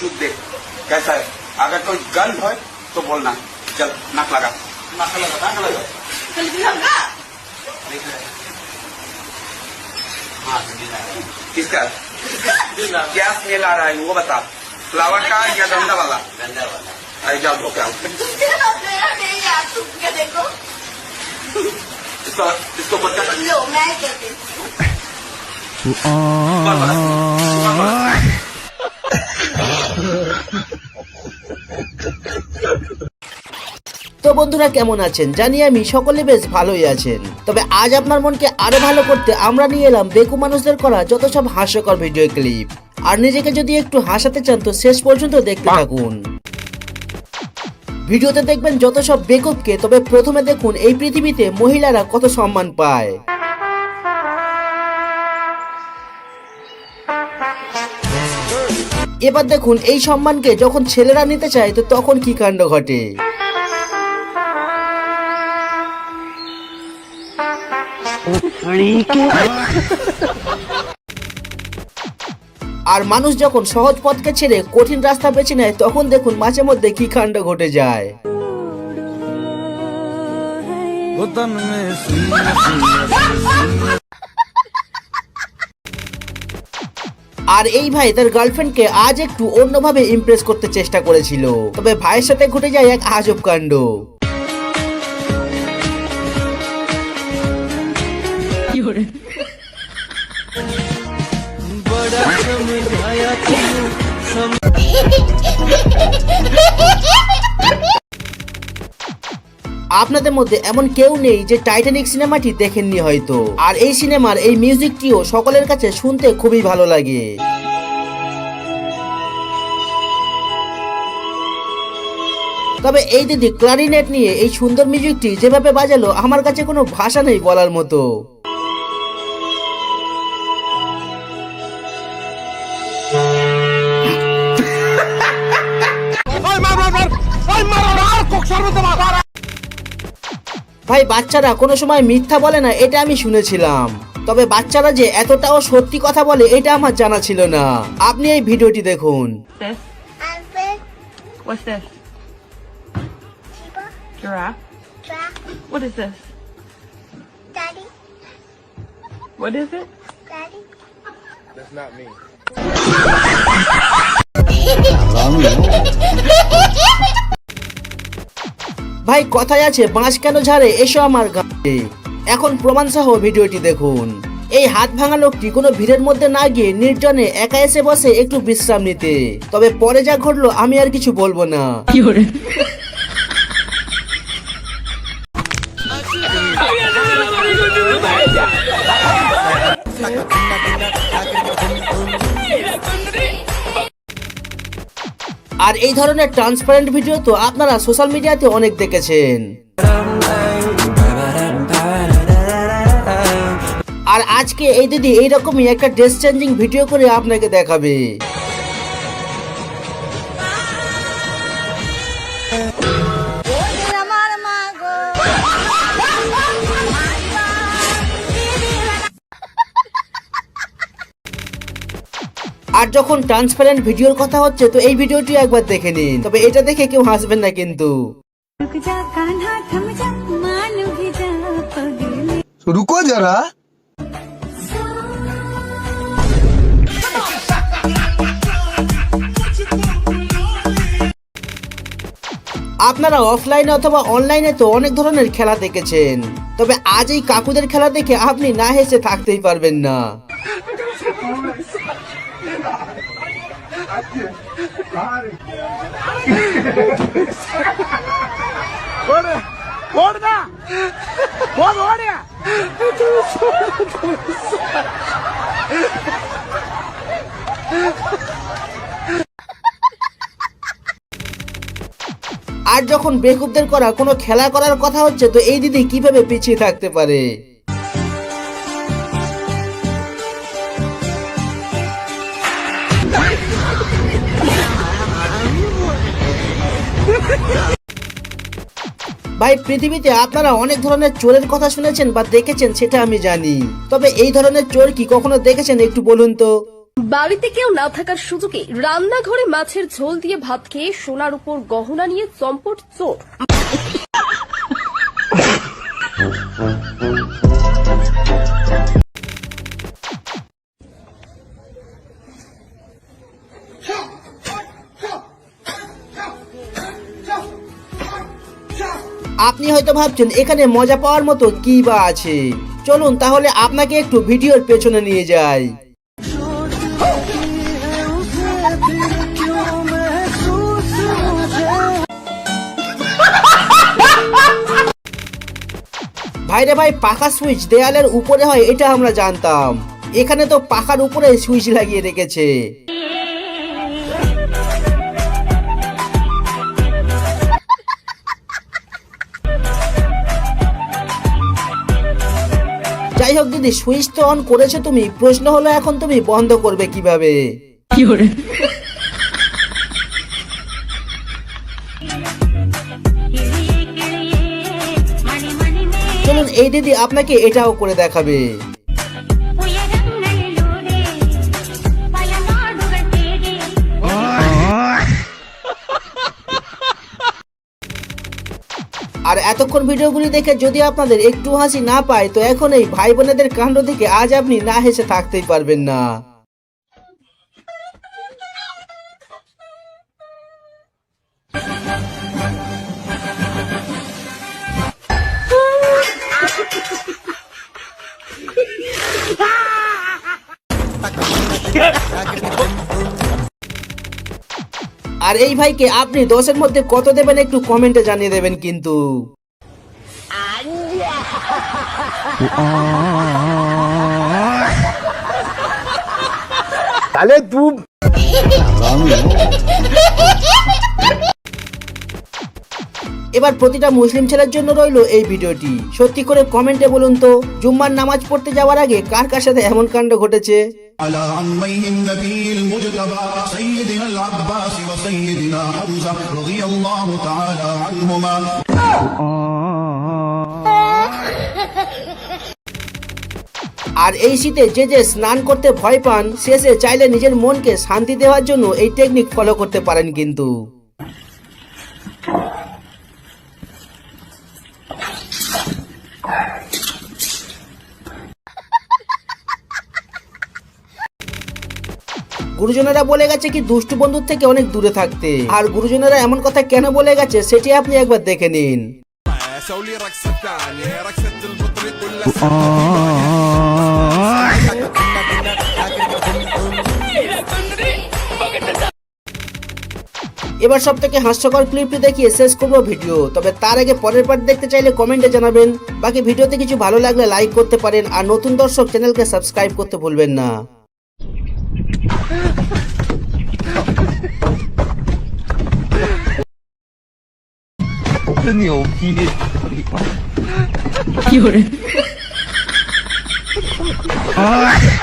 चूक देख कैसा है। अगर कोई गंध हो तो बोलना। चल नाक लगा, नाक लगा, नाक लगा। हाँ किसका क्या स्मेल आ रहा है वो बता, फ्लावर का या गंदा वाला? गंदा वाला। अरे जाओ धो क्या इसको इसको बता लो। मैं कहती তো বন্ধুরা কেমন আছেন, জানি আমি সকলে বেশ ভালোই আছেন। তবে আজ আপনার মনকে আরো ভালো করতে আমরা নিয়ে এলাম বেকু মানুষদের করা যত সব হাস্যকর ভিডিও ক্লিপ। আর নিজেকে যদি একটু হাসাতে চান তো শেষ পর্যন্ত দেখতে থাকুন। ভিডিওতে দেখবেন যত সব বেকুবকে। তবে প্রথমে দেখুন এই পৃথিবীতে মহিলারা কত সম্মান পায়। এবার দেখুন এই সম্মানকে যখন ছেলেরা নিতে চায় তো তখন কি কাণ্ড ঘটে। আর মানুষ যখন সহজ পথকে ছেড়ে কঠিন রাস্তা বেছে নেয় তখন দেখুন মাঝে মধ্যে কি কাণ্ড ঘটে যায়। আর এই ভাই তার গার্লফ্রেন্ডকে আজ একটু অন্যভাবে ইমপ্রেস করতে চেষ্টা করেছিল। তবে ভাইয়ের সাথে ঘটে যায় এক আজব কাণ্ড। আপনাদের মধ্যে এমন কেউ নেই যে টাইটানিক সিনেমাটি দেখেননি হয়তো। আর এই সিনেমার এই মিউজিকটিও সকলের কাছে শুনতে খুবই ভালো লাগে। তবে এই দিদি ক্লারিনেট নিয়ে এই সুন্দর মিউজিকটি যেভাবে বাজালো আমার কাছে কোনো ভাষা নেই বলার মতো। ভাই বাচ্চারা কোনো সময় মিথ্যা বলে না এটা আমি শুনেছিলাম। তবে বাচ্চারা যে এতটাও সত্যি কথা বলে এটা আমার জানা ছিল না। আপনি এই ভিডিওটি দেখুন। What's this? Giraffe. What is this? Daddy. What is it? Daddy. That's not me. ভাই কথায় আছে বাঁশ কেন ঝাড়ে এসো আমার গায়ে। এখন প্রমাণ সহ ভিডিওটি দেখুন। এই হাত ভাঙা লোকটি কোনো ভিড়ের মধ্যে না গিয়ে নির্জনে একা এসে বসে একটু বিশ্রাম নিতে। তবে পরে যা ঘটলো আমি আর কিছু বলবো না। আর এই ধরনের ট্রান্সপারেন্ট ভিডিও তো আপনারা সোশ্যাল মিডিয়াতে অনেক দেখেছেন। আর আজকে এই দিদি এইরকমই একটা ড্রেস চেঞ্জিং ভিডিও করে আপনাকে দেখাবে। আর যখন ট্রান্সপারেন্ট ভিডিওর কথা হচ্ছে তো এই ভিডিওটি একবার দেখে নিন। তবে এটা দেখে কেউ হাসবেন না কিন্তু। रुको जरा। আপনারা অফলাইনে অথবা অনলাইনে তো অনেক ধরনের খেলা দেখেছেন। তবে আজ এই কাকুদের খেলা দেখে আপনি না হেসে থাকতেই পারবেন না। আর যখন বেকুবদের করা কোনো খেলা করার কথা হচ্ছে তো এই দিদি কিভাবে পিছিয়ে থাকতে পারে। ভাই পৃথিবীতে আপনারা অনেক ধরনের চোরের কথা শুনেছেন বা দেখেছেন সেটা আমি জানি। তবে এই ধরনের চোর কি কখনো দেখেছেন একটু বলুন তো। বাড়িতে কেউ না থাকার সুযোগে রান্নাঘরে মাছের ঝোল দিয়ে ভাত খেয়ে সোনার উপর গহনা নিয়ে চম্পট চোর। আপনি হয়তো ভাবছেন এখানে মজা পাওয়ার মতো কি বা আছে, চলুন তাহলে আপনাকে একটু ভিডিওর পেছনে নিয়ে যাই। ভাইরে ভাই, পাখা সুইচ দেয়ালের উপরে হয় এটা আমরা জানতাম, এখানে তো পাখার উপরে সুইচ লাগিয়ে রেখেছে। যাই হোক দিদি, সুইচ তো অন করেছো তুমি, প্রশ্ন হলো এখন তুমি বন্ধ করবে কিভাবে? চলুন এই দিদি আপনাকে এটাও করে দেখাবে। আর এতক্ষণ ভিডিওগুলি দেখে যদি আপনাদের একটু হাসি না পায়, তো এখন এই ভাই বোনেদের কাণ্ড দেখে আজ আপনি না হেসে থাকতেই পারবেন না। আর এই ভাইকে আপনি 10-এর মধ্যে কত দেবেন একটু কমেন্টে জানিয়ে দেবেন কিন্তু। তাহলে তুই এবার প্রতিটা মুসলিম ছেলের জন্য রইলো এই ভিডিওটি। সত্যি করে কমেন্টে বলুন তো, জুম্মার নামাজ পড়তে যাওয়ার আগে কার কার সাথে এমন কাণ্ড ঘটেছে? على عميه النبي المجتبى سيدنا العباس وسيدنا حمزة رضي الله تعالى عنهما। আর এই শীতে যে যে স্নান করতে ভয় পান, শেষে চাইলে নিজের মনকে শান্তি দেওয়ার জন্য এই টেকনিক ফলো করতে পারেন কিন্তু। গুরুজনেরা বলে গেছে কি দুষ্টু বন্ধুর থেকে অনেক দূরে থাকতে, আর গুরুজনেরা এমন কথা কেন বলে গেছে সেটি আপনি একবার দেখে নিন। এবার সব থেকে হাস্যকর ক্লিপটি দেখিয়ে শেষ করবো ভিডিও, তবে তার আগে পরের পার্ট দেখতে চাইলে কমেন্টে জানাবেন। বাকি ভিডিওতে কিছু ভালো লাগলে লাইক করতে পারেন, আর নতুন দর্শক চ্যানেলকে সাবস্ক্রাইব করতে ভুলবেন না।真牛逼！有人。啊！